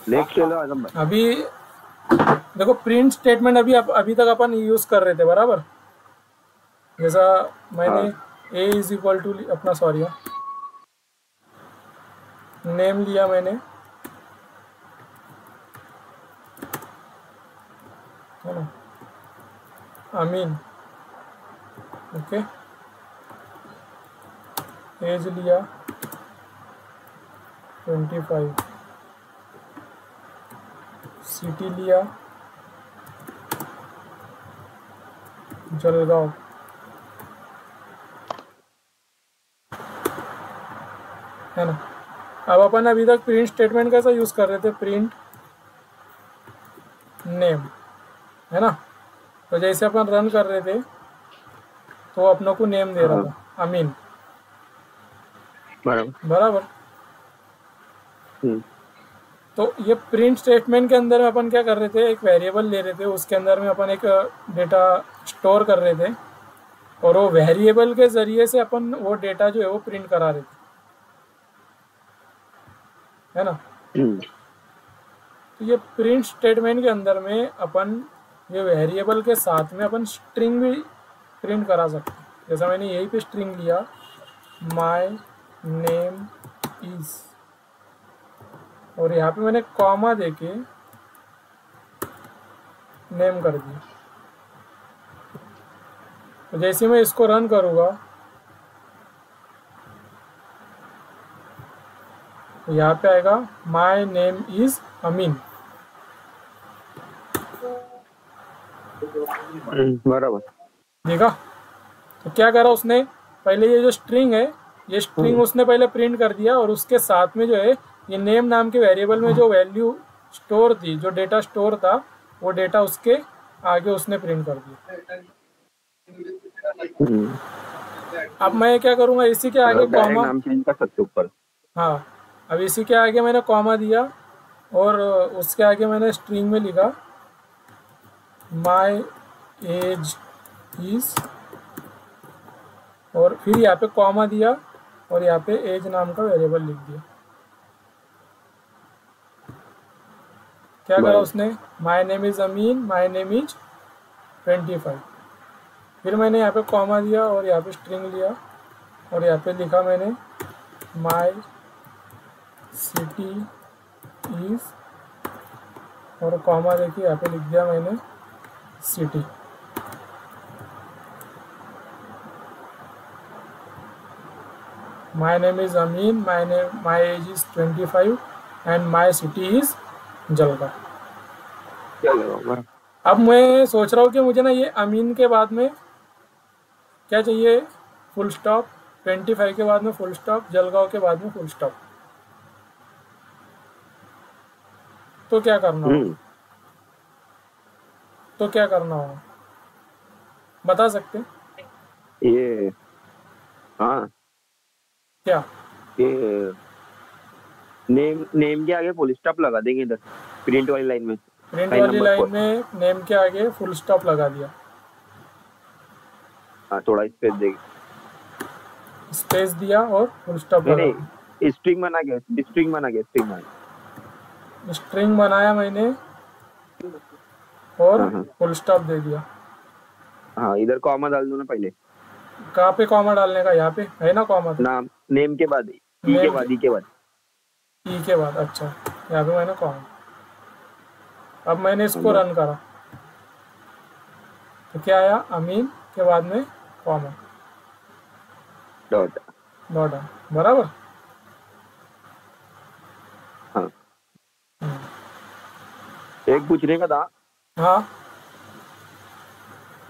Next चलो आजम भाई। अभी देखो प्रिंट स्टेटमेंट अभी तक अपन यूज कर रहे थे बराबर। जैसा मैंने हाँ ए इज इक्वल टू अपना सॉरी नेम लिया मैंने, है ना, अमीन। ओके, एज लिया 25, सिटी लिया जलगांव, है ना। अब अपन अभी तक प्रिंट स्टेटमेंट कैसा यूज कर रहे थे, प्रिंट नेम, है ना। तो जैसे अपन रन कर रहे थे तो अपनों को नेम दे रहा हाँ था अमीन, बराबर। बराबर। हम्म तो ये प्रिंट स्टेटमेंट के अंदर में अपन क्या कर रहे थे, एक वेरिएबल ले रहे थे, उसके अंदर में अपन एक डेटा स्टोर कर रहे थे, और वो वेरिएबल के जरिए से अपन वो डेटा जो है वो प्रिंट करा रहे थे, है ना। हम्म तो ये प्रिंट स्टेटमेंट के अंदर में अपन ये वेरिएबल के साथ में अपन स्ट्रिंग भी प्रिंट करा सकते हैं। जैसा मैंने यही पे स्ट्रिंग लिया माय नेम इज, और यहाँ पे मैंने कॉमा देके नेम कर दिया। तो जैसे मैं इसको रन करूँगा तो यहाँ पे आएगा माय नेम इज अमीन, बराबर। देखा। तो क्या करा उसने, पहले ये जो स्ट्रिंग है ये स्ट्रिंग उसने पहले प्रिंट कर दिया, और उसके साथ में जो है ये नेम नाम के वेरिएबल में जो वैल्यू स्टोर थी, जो डेटा स्टोर था, वो डेटा उसके आगे उसने प्रिंट कर दिया। हम्म अब मैं क्या करूँगा, इसी के आगे मतलब डायरेक्ट कॉमा, नाम चेंज कर सकते हो ऊपर। हाँ, अब इसी के आगे मैंने कॉमा दिया, और उसके आगे मैंने स्ट्रिंग में लिखा माय एज इज, और फिर यहाँ पे कॉमा दिया, और यहाँ पे एज नाम का वेरिएबल लिख दिया। क्या करा बराबर। उसने, my name is Amin, my name is 25, फिर मैंने यहाँ पे कॉमा दिया और यहाँ पे स्ट्रिंग लिया, और यहाँ पे लिखा मैंने माय सिटी इज, और कॉमा देखिए यहाँ पे लिख दिया मैंने city. My name is Amin, my age is 25 and my city is Jalgaon. चलो बराबर। अब मैं सोच रहा हूँ कि मुझे ना ये अमीन के बाद में क्या चाहिए, फुल स्टॉप, 25 के बाद में फुल स्टॉप, जलगांव के बाद में फुल स्टॉप। तो क्या करना होगा, हम्म तो क्या करना होगा बता सकते हैं? ये हाँ क्या, ये नेम नेम के आगे फुल स्टॉप लगा देंगे इधर प्रिंट वाली लाइन में, प्रिंट लाइन वाली नंबर लाइन 4। में नेम के आगे फुल स्टॉप लगा दिया, हाँ थोड़ा स्पेस देंगे। स्पेस दिया और फुल स्टॉप नहीं लगा दिया। नहीं, स्ट्रिंग बना के स्ट्रिंग बना के स्ट्रिंग बना। स्ट्रिंग बनाया मैंने और हाँ हाँ फुल स्टॉप दे दिया। हाँ, इधर कॉमा डाल दो ना पहले। कहाँ पे कॉमा डालने का, यहाँ पे है ना कॉमा, तो नाम नेम के बाद ई के नेम बाद ई के बाद। ई के बाद, अच्छा, यहाँ पे मैंने कॉमा। अब मैंने हाँ इसको बस रन करा तो क्या आया, अमीन के बाद में कॉमा, डॉट। डॉट, बराबर। हाँ एक पूछने का था, हाँ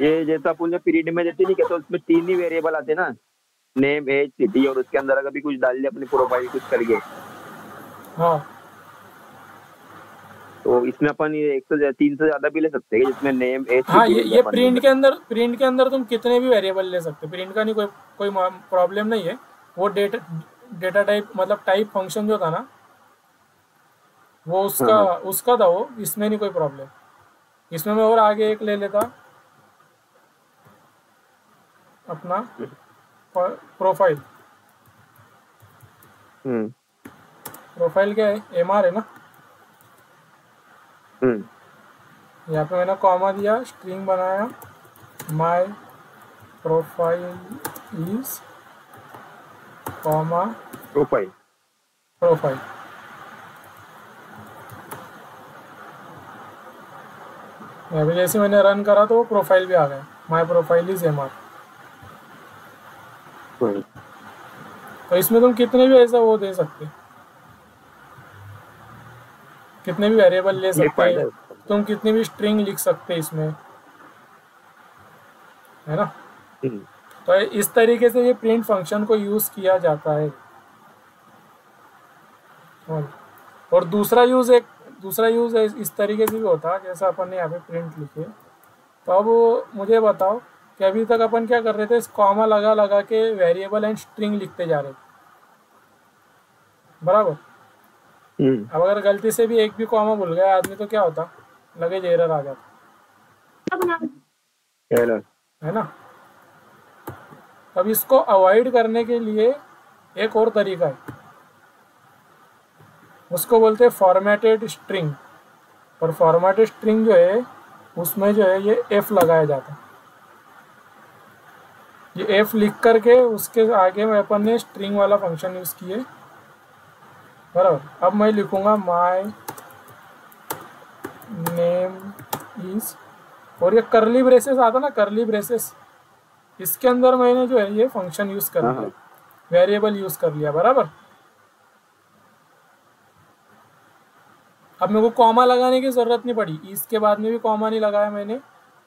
ये जैसा अपन पीरियड में देते नहीं क्या, तो उसमें 3 ही वेरिएबल आते ना, नेम एज सिटी, और उसके अंदर अगर भी कुछ डाल दिया अपनी प्रोफाइल कुछ करके, हाँ तो इसमें अपन ये 3 से ज्यादा भी ले सकते हैं जिसमें नेम एज हाँ, सिटी लिखे ये अपन ने प्रिंट इधर। के अंदर, प्रिंट के अंदर तुम कितने भी वेरिएबल ले सकते हो, प्रिंट का नहीं कोई कोई प्रॉब्लम नहीं है। वो डेटा डेटा टाइप मतलब टाइप फंक्शन जो था ना, वो हाँ उसका हाँ उसका था वो, इसमें नहीं कोई प्रॉब्लम। इसमें मैं और आगे एक ले लेता अपना प्रोफाइल। हम्म प्रोफाइल क्या है, एमआर है ना। यहाँ पे मैंने कॉमा दिया, स्ट्रिंग बनाया, my profile is comma profile. Profile. यहाँ पे जैसे मैंने रन करा तो वो प्रोफाइल भी आ गया, माई प्रोफाइल इज एमआर। तो इसमें तुम कितने भी ऐसा वो दे सकते, कितने भी वेरिएबल ले ये सकते, फायदा है उसका। तुम कितनी भी स्ट्रिंग लिख सकते इसमें, है ना। हम्म, तो इस तरीके से ये प्रिंट फंक्शन को यूज किया जाता है। और दूसरा यूज इस तरीके से भी होता है, जैसा अपन ने यहाँ पे प्रिंट लिखे। तो अब मुझे बताओ कि अभी तक अपन क्या कर रहे थे, इस कॉमा लगा लगा के वेरिएबल एंड स्ट्रिंग लिखते जा रहे थे, बराबर। अब अगर गलती से भी एक भी कॉमा भूल गया आदमी तो क्या होता, लगेज एरर आ जाता, एरर। है ना। अब इसको अवॉइड करने के लिए एक और तरीका है, उसको बोलते हैं फॉर्मेटेड स्ट्रिंग। और फॉर्मेटेड स्ट्रिंग जो है उसमें जो है ये एफ लगाया जाता है। ये एफ लिख करके उसके आगे में अपन ने स्ट्रिंग वाला फंक्शन यूज किए, बराबर। अब मैं लिखूंगा माय नेम इज, और ये करली ब्रेसेस आता ना, करली ब्रेसेस, इसके अंदर मैंने जो है ये फंक्शन यूज कर लिया, वेरिएबल यूज कर लिया, बराबर। अब मेरे को कॉमा लगाने की जरूरत नहीं पड़ी, इसके बाद में भी कॉमा नहीं लगाया मैंने,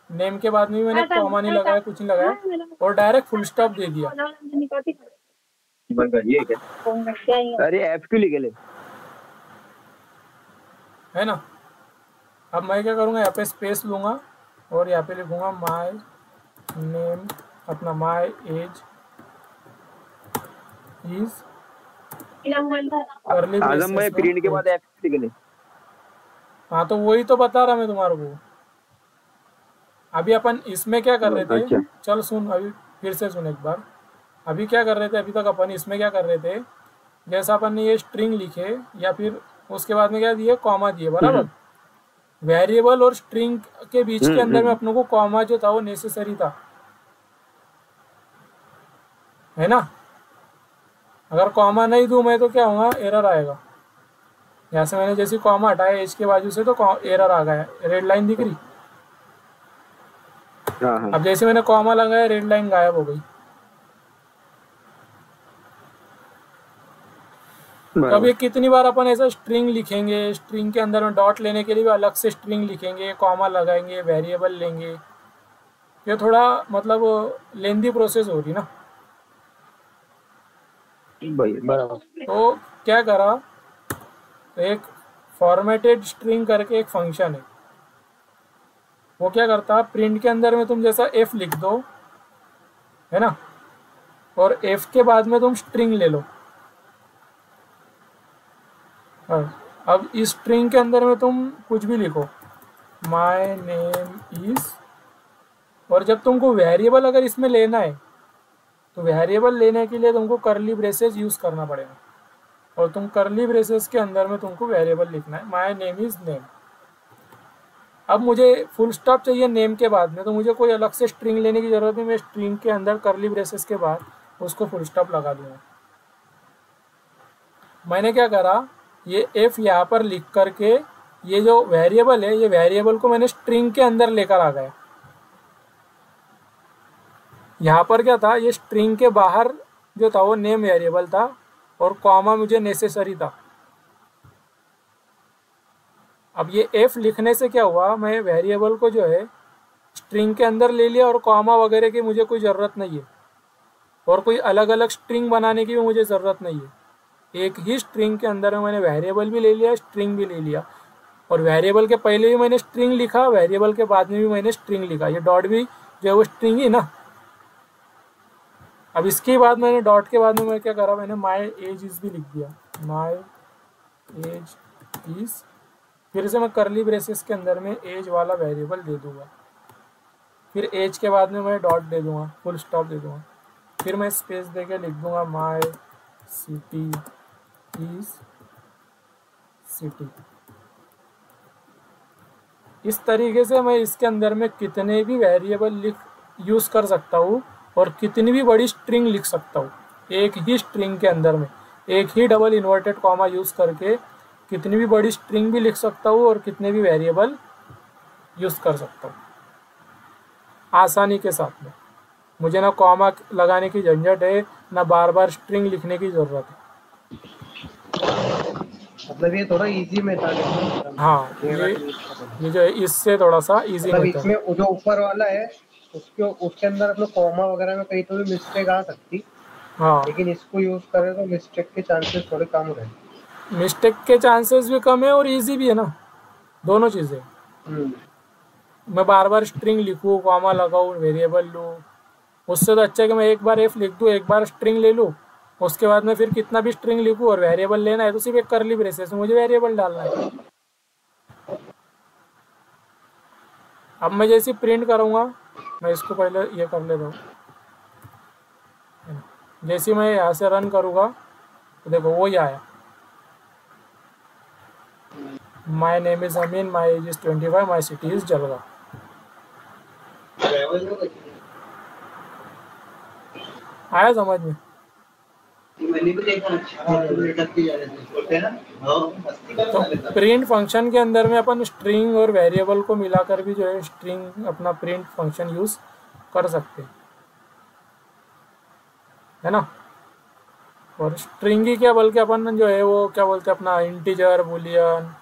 नेम के बाद में भी मैंने कॉमा नहीं लगाया, कुछ नहीं लगाया, और डायरेक्ट फुल स्टॉप दे दिया। ये क्या? अरे एफ क्यों लिखे ले, है ना। अब मैं क्या करूँगा, यहाँ पे स्पेस लूँगा और यहाँ पे लिखूँगा माय नेम, अपना माय एज इज करली आजम भाई प्रिंट के ब्रेसेस। बाद एफ लिखे ले। हाँ तो वही तो बता रहा मैं तुम्हारे को। अभी अपन इसमें क्या कर रहे थे, अच्छा। चल सुन, अभी फिर से सुन एक बार। अभी क्या कर रहे थे, अभी तक अपन इसमें क्या कर रहे थे, जैसा अपन ने ये स्ट्रिंग लिखे या फिर उसके बाद में क्या दिए, कॉमा दिए, बराबर। वेरिएबल और स्ट्रिंग के बीच के अंदर में अपनों को कॉमा जो था वो नेसेसरी था, है ना। अगर कॉमा नहीं दूं मैं तो क्या होगा, एरर आएगा। यहाँ से मैंने जैसे कॉमा हटाया एज के बाजू से तो एरर आ गया, रेड लाइन दिख रही। अब जैसे मैंने कॉमा लगाया रेड लाइन गायब हो गई। तो अब ये कितनी बार अपन ऐसा स्ट्रिंग लिखेंगे, स्ट्रिंग के अंदर में डॉट लेने के लिए भी अलग से स्ट्रिंग लिखेंगे, कॉमा लगाएंगे, वेरिएबल लेंगे, ये थोड़ा मतलब लेंदी प्रोसेस हो रही ना। बराबर। तो क्या करा, तो एक फॉर्मेटेड स्ट्रिंग करके एक फंक्शन है, वो क्या करता, प्रिंट के अंदर में तुम जैसा एफ लिख दो, है ना, और एफ के बाद में तुम स्ट्रिंग ले लो। अब इस स्ट्रिंग के अंदर में तुम कुछ भी लिखो, माय नेम इज, और जब तुमको वेरिएबल अगर इसमें लेना है तो वेरिएबल लेने के लिए तुमको करली ब्रेसेस यूज करना पड़ेगा, और तुम करली ब्रेसेस के अंदर में तुमको वेरिएबल लिखना है, माय नेम इज नेम। अब मुझे फुल स्टॉप चाहिए नेम के बाद में, तो मुझे कोई अलग से स्ट्रिंग लेने की जरूरत नहीं, मैं स्ट्रिंग के अंदर करली ब्रेसेस के बाद उसको फुल स्टॉप लगा दूंगा। मैंने क्या करा, ये एफ यहाँ पर लिख करके ये जो वेरिएबल है, ये वेरिएबल को मैंने स्ट्रिंग के अंदर लेकर आ गया। यहाँ पर क्या था, ये स्ट्रिंग के बाहर जो था वो नेम वेरिएबल था और कॉमा मुझे नेसेसरी था। अब ये एफ लिखने से क्या हुआ, मैं वेरिएबल को जो है स्ट्रिंग के अंदर ले लिया और कॉमा वगैरह की मुझे कोई ज़रूरत नहीं है, और कोई अलग अलग स्ट्रिंग बनाने की भी मुझे ज़रूरत नहीं है। एक ही स्ट्रिंग के अंदर में मैंने वेरिएबल भी ले लिया, स्ट्रिंग भी ले लिया, और वेरिएबल के पहले भी मैंने स्ट्रिंग लिखा, वेरिएबल के बाद में भी मैंने स्ट्रिंग लिखा। ये डॉट भी जो है वो स्ट्रिंग ही ना। अब इसके बाद मैंने डॉट के बाद में मैं क्या करा, मैंने माय एज इज भी लिख दिया, माय एज इज, फिर से मैं करली ब्रेसेस के अंदर में एज वाला वेरिएबल दे दूंगा, फिर एज के बाद में मैं डॉट दे दूंगा, फुल स्टॉप दे दूंगा, फिर मैं स्पेस दे के लिख दूंगा माय सिटी इज सिटी। इस तरीके से मैं इसके अंदर में कितने भी वेरिएबल यूज़ कर सकता हूँ और कितनी भी बड़ी स्ट्रिंग लिख सकता हूँ। एक ही स्ट्रिंग के अंदर में एक ही डबल इन्वर्टेड कॉमा यूज़ करके कितनी भी बड़ी स्ट्रिंग भी लिख सकता हूँ और कितने भी वेरिएबल यूज़ कर सकता हूँ आसानी के साथ में। मुझे ना कॉमा लगाने की झंझट है, ना बार बार स्ट्रिंग लिखने की ज़रूरत है। मतलब ये थोड़ा इजी मेथड है। हाँ, ये जो है इससे थोड़ा सा इजी मतलब मेथड है। इसमें जो ऊपर वाला है उसके अंदर अपने कॉमा वगैरह में कहीं तो भी मिस्टेक आ सकती, हाँ, लेकिन इसको यूज करें तो मिस्टेक के चांसेस थोड़े कम रहे। मिस्टेक के चांसेस भी कम है और इजी भी है ना, दोनों चीज़ें। मैं बार बार स्ट्रिंग लिखूँ, कॉमा लगाऊँ, वेरिएबल लूँ, उससे तो अच्छा है कि मैं एक बार एफ लिख दूँ, एक बार स्ट्रिंग ले लूँ, उसके बाद में फिर कितना भी स्ट्रिंग लिखूँ और वेरिएबल लेना है तो सिर्फ एक कर्ली ब्रेसेस में मुझे वेरिएबल डालना है। अब मैं जैसे प्रिंट करूँगा, मैं इसको पहले ये कर लेता हूँ। जैसे मैं यहाँ से रन करूँगा तो देखो वो ही आया, my name is Amin, my age is 25, my city is Jalgaon. आया समझ में? तो प्रिंट फंक्शन के अंदर में अपन स्ट्रिंग और वेरिएबल को मिलाकर भी जो है स्ट्रिंग अपना प्रिंट फंक्शन यूज़ कर सकते हैं, है ना। और स्ट्रिंग ही क्या बल्कि अपन जो है वो क्या बोलते हैं अपना इंटीजर, बुलियन,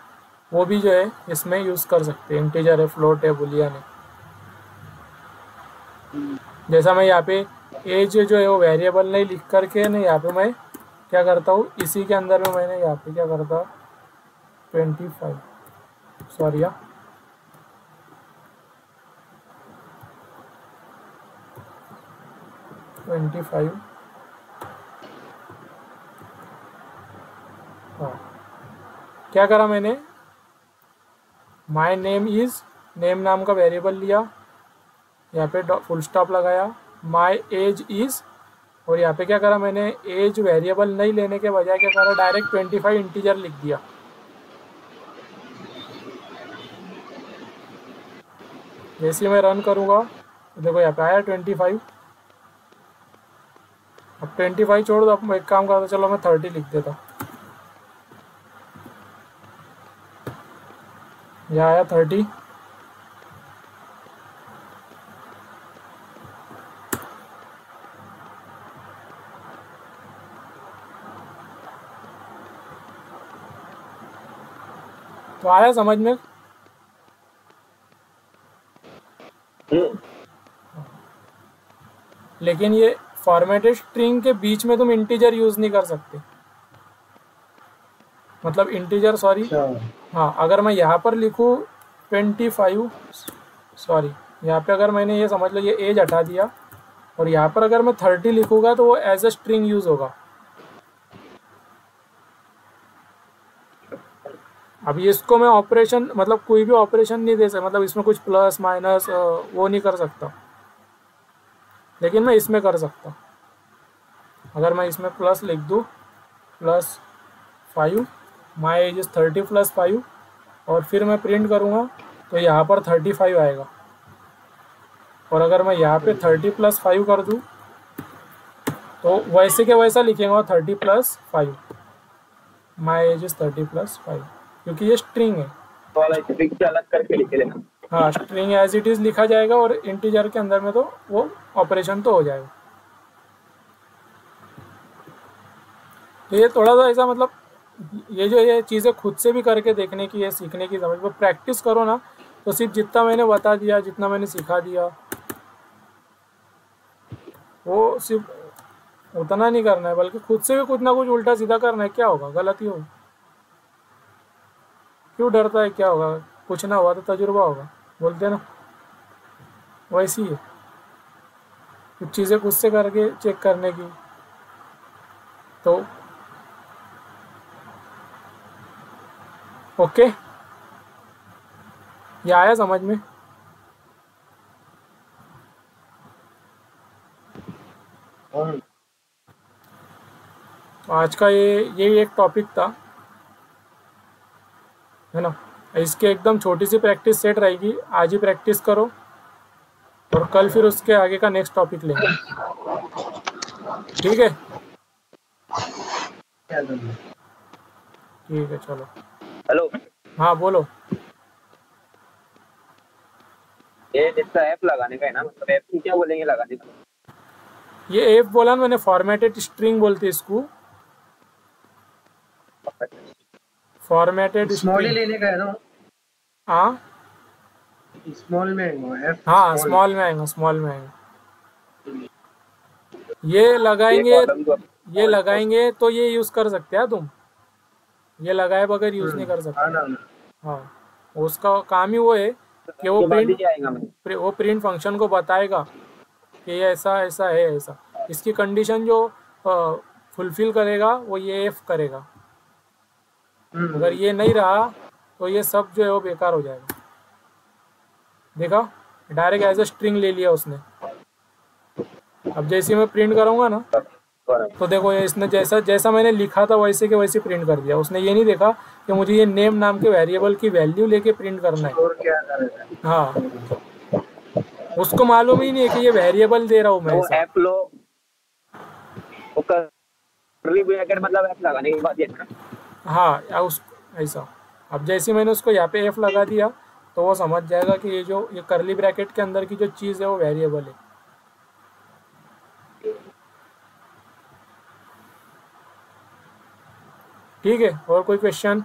वो भी जो है इसमें यूज़ कर सकते हैं। इंटीजर है, फ्लोट है, बुलियन है। जैसा मैं यहाँ पे एज जो है वो वेरिएबल नहीं लिख करके नहीं, यहाँ पे मैं क्या करता हूँ, इसी के अंदर में मैंने यहाँ पे क्या करता 25, सॉरी यार, हाँ, क्या करा मैंने, माई नेम इज़, नेम नाम का वेरिएबल लिया, यहाँ पे फुल स्टॉप लगाया, माई एज इज़, और यहाँ पे क्या करा मैंने, एज वेरिएबल नहीं लेने के बजाय क्या करा, डायरेक्ट 25 इंटीजर लिख दिया। जैसे मैं रन करूँगा तो देखो यहाँ पे आया 25। अब 25 छोड़ दो, अब मैं एक काम करता, चलो मैं 30 लिख देता हूँ। यहाँ आया 30। तो आया समझ में? लेकिन ये फॉर्मेटेड स्ट्रिंग के बीच में तुम इंटीजर यूज़ नहीं कर सकते, मतलब इंटीजर, सॉरी, हाँ, अगर मैं यहाँ पर लिखूँ 25, सॉरी, यहाँ पे अगर मैंने ये समझ लो ये एज हटा दिया और यहाँ पर अगर मैं 30 लिखूँगा तो वो एज ए स्ट्रिंग यूज़ होगा। अब इसको मैं ऑपरेशन, मतलब कोई भी ऑपरेशन नहीं दे सकता, मतलब इसमें कुछ प्लस माइनस वो नहीं कर सकता, लेकिन मैं इसमें कर सकता। अगर मैं इसमें प्लस लिख दूँ, +5, माई एज इज़ 30 +5, और फिर मैं प्रिंट करूँगा तो यहाँ पर 35 आएगा। और अगर मैं यहाँ पे 30 +5 कर दूँ तो वैसे के वैसा लिखेगा 30 +5, माई एज इज़ 30 +5, क्योंकि ये स्ट्रिंग है। वाला स्ट्रिंग से अलग करके लिख लेना। हाँ, स्ट्रिंग एज इट इज़ लिखा जाएगा और इंटीजर के अंदर में तो वो ऑपरेशन तो हो जाएगा। तो ये थोड़ा सा ऐसा, मतलब ये चीज़ें खुद से भी करके देखने की है, सीखने की, समझ में प्रैक्टिस करो ना, तो सिर्फ जितना मैंने बता दिया, जितना मैंने सिखा दिया, वो सिर्फ उतना नहीं करना है, बल्कि खुद से भी कुछ ना कुछ उल्टा सीधा करना है। क्या होगा, गलती होगी, क्यों डरता है, क्या होगा, कुछ ना हुआ तो तजुर्बा होगा, बोलते ना, वैसी है कुछ चीज़ें खुद से करके चेक करने की। तो ओके, ये आया समझ में? तो आज का ये एक टॉपिक था, है ना। इसके एकदम छोटी सी प्रैक्टिस सेट रहेगी, आज ही प्रैक्टिस करो और कल फिर उसके आगे का नेक्स्ट टॉपिक लेंगे, ठीक है? ठीक है, चलो। हेलो, हाँ बोलो। ये इसका ऐप लगाने का है ना, मतलब ऐप की क्या बोलेंगे लगाने का? ये ऐप बोला ना मैंने, फॉर्मेटेड स्ट्रिंग बोलते हैं इसको, फॉर्मेटेड स्मॉल ही स्ट्रिंग। लेने का है ना? हाँ स्मॉल में आएगा, हाँ, स्मॉल में आएगा, स्मॉल में आएगा। ये लगाएंगे, ये लगाएंगे तो ये यूज कर सकते हैं तुम, ये लगाए बगैर यूज नहीं कर सकते। हाँ, उसका काम ही वो है कि वो प्रिंट फंक्शन को बताएगा कि ये ऐसा ऐसा है, ऐसा इसकी कंडीशन जो फुलफिल करेगा वो ये एफ करेगा। अगर ये नहीं रहा तो ये सब जो है वो बेकार हो जाएगा। देखा, डायरेक्ट एज ए स्ट्रिंग ले लिया उसने। अब जैसे मैं प्रिंट करूँगा ना तो देखो ये इसने जैसा जैसा मैंने लिखा था वैसे के वैसे प्रिंट कर दिया। उसने ये नहीं देखा कि मुझे ये नेम नाम के वेरिएबल की वैल्यू लेके प्रिंट करना है। और क्या करेगा? हाँ, उसको मालूम ही नहीं है कि ये वेरिएबल दे रहा हूँ मैं। ऐसा ऐप लो, वो कर्ली ब्रैकेट मतलब ऐप लगाने की बात है ना? हाँ, या उस ऐसा। अब जैसे मैंने उसको यहाँ पे एफ लगा दिया तो वो समझ जाएगा कि ये करली ब्रैकेट के अंदर की जो चीज़ है वो वेरिएबल है। ठीक है, और कोई क्वेश्चन?